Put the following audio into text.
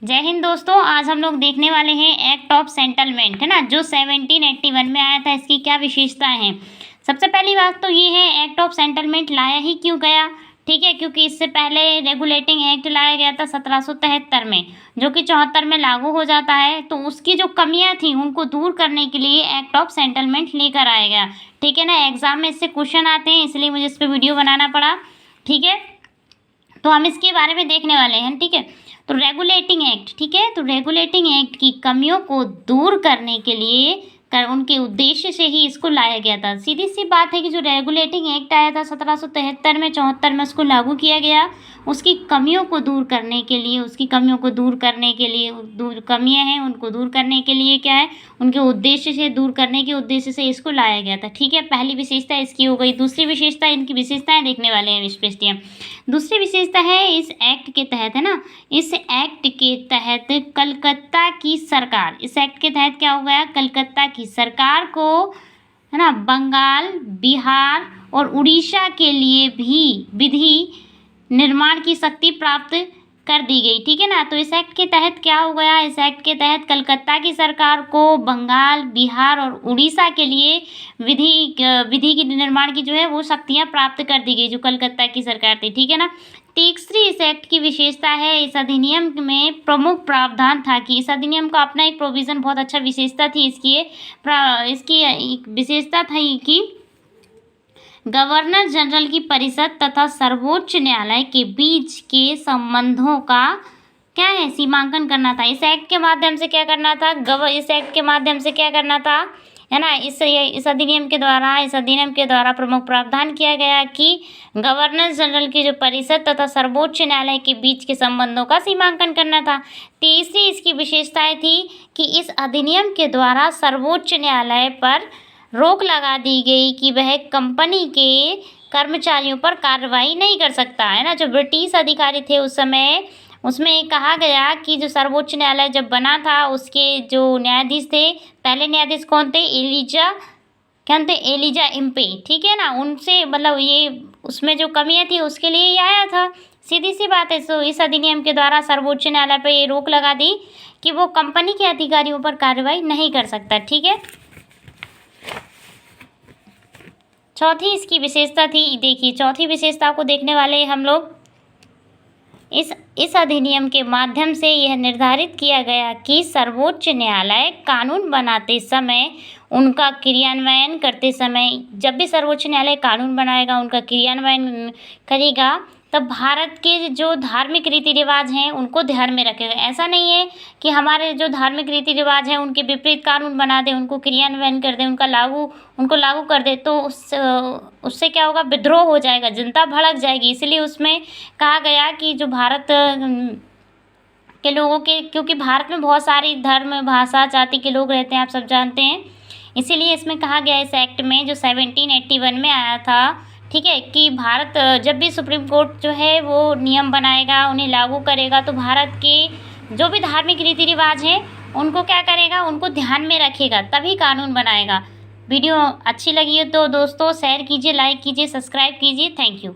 जय हिंद दोस्तों। आज हम लोग देखने वाले हैं एक्ट ऑफ सेटलमेंट, है ना, जो 1781 में आया था। इसकी क्या विशेषताएं हैं? सबसे पहली बात तो ये है, एक्ट ऑफ सेटलमेंट लाया ही क्यों गया? ठीक है, क्योंकि इससे पहले रेगुलेटिंग एक्ट लाया गया था 1773 में, जो कि 74 में लागू हो जाता है। तो उसकी जो कमियां थी उनको दूर करने के लिए एक्ट ऑफ सेटलमेंट लेकर आया गया। ठीक है ना, एग्जाम में इससे क्वेश्चन आते हैं, इसलिए मुझे इस पर वीडियो बनाना पड़ा। ठीक है, तो हम इसके बारे में देखने वाले हैं। ठीक है, तो रेगुलेटिंग एक्ट, ठीक है, तो रेगुलेटिंग एक्ट की कमियों को दूर करने के लिए उनके उद्देश्य से ही इसको लाया गया था। सीधी सी बात है कि जो रेगुलेटिंग एक्ट आया था 1773 में, 74 में उसको लागू किया गया। उसकी कमियों को दूर करने के लिए, कमियां हैं उनको दूर करने के लिए क्या है, उनके उद्देश्य से दूर करने के उद्देश्य से इसको लाया गया था। ठीक है, पहली विशेषता इसकी हो गई। दूसरी विशेषता, इनकी विशेषताएं देखने वाले हैं विशेषताएं। दूसरी विशेषता है इस एक्ट के तहत, है ना, इस एक्ट के तहत कलकत्ता की सरकार, इस एक्ट के तहत क्या हो गया, कलकत्ता की सरकार को, है ना, बंगाल, बिहार और उड़ीसा के लिए भी विधि निर्माण की शक्ति प्राप्त कर दी गई। ठीक है ना, तो इस एक्ट के तहत क्या हो गया, इस एक्ट के तहत कलकत्ता की सरकार को बंगाल, बिहार और उड़ीसा के लिए विधि की निर्माण की जो है वो शक्तियां प्राप्त कर दी गई, जो कलकत्ता की सरकार थी। ठीक है ना। तीसरी इस एक्ट की विशेषता है, इस अधिनियम में प्रमुख प्रावधान था कि इस अधिनियम का अपना एक प्रोविज़न, बहुत अच्छा विशेषता थी इसकी एक विशेषता था कि गवर्नर जनरल की परिषद तथा सर्वोच्च न्यायालय के बीच के संबंधों का क्या है, सीमांकन करना था। इस एक्ट के माध्यम से क्या करना था, इस एक्ट के माध्यम से क्या करना था, है ना, इस अधिनियम के द्वारा प्रमुख प्रावधान किया गया कि गवर्नर जनरल की जो परिषद तथा सर्वोच्च न्यायालय के बीच के संबंधों का सीमांकन करना था। तीसरी इसकी विशेषताएं थी कि इस अधिनियम के द्वारा सर्वोच्च न्यायालय पर रोक लगा दी गई कि वह कंपनी के कर्मचारियों पर कार्रवाई नहीं कर सकता, है ना। जो ब्रिटिश अधिकारी थे उस समय, उसमें कहा गया कि जो सर्वोच्च न्यायालय जब बना था, उसके जो न्यायाधीश थे, पहले न्यायाधीश कौन थे, एलिजा इम्पे। ठीक है ना, उनसे मतलब ये उसमें जो कमियां थी उसके लिए ये आया था। सीधी सी बात है। तो इस अधिनियम के द्वारा सर्वोच्च न्यायालय पर ये रोक लगा दी कि वो कंपनी के अधिकारियों पर कार्रवाई नहीं कर सकता। ठीक है, चौथी इसकी विशेषता थी, देखिए चौथी विशेषता को देखने वाले हम लोग। इस अधिनियम के माध्यम से यह निर्धारित किया गया कि सर्वोच्च न्यायालय कानून बनाते समय, उनका क्रियान्वयन करते समय, जब भी सर्वोच्च न्यायालय कानून बनाएगा, उनका क्रियान्वयन करेगा, तब भारत के जो धार्मिक रीति रिवाज हैं उनको ध्यान में रखेगा। ऐसा नहीं है कि हमारे जो धार्मिक रीति रिवाज हैं उनके विपरीत कानून बना दे, उनको क्रियान्वयन कर दे, उनको लागू कर दे, तो उससे क्या होगा, विद्रोह हो जाएगा, जनता भड़क जाएगी। इसलिए उसमें कहा गया कि जो भारत के लोगों के, क्योंकि भारत में बहुत सारी धर्म, भाषा, जाति के लोग रहते हैं, आप सब जानते हैं, इसीलिए इसमें कहा गया इस एक्ट में जो 1781 में आया था, ठीक है, कि भारत जब भी सुप्रीम कोर्ट जो है वो नियम बनाएगा, उन्हें लागू करेगा, तो भारत के जो भी धार्मिक रीति रिवाज हैं उनको क्या करेगा, उनको ध्यान में रखेगा, तभी कानून बनाएगा। वीडियो अच्छी लगी है तो दोस्तों शेयर कीजिए, लाइक कीजिए, सब्सक्राइब कीजिए। Thank you.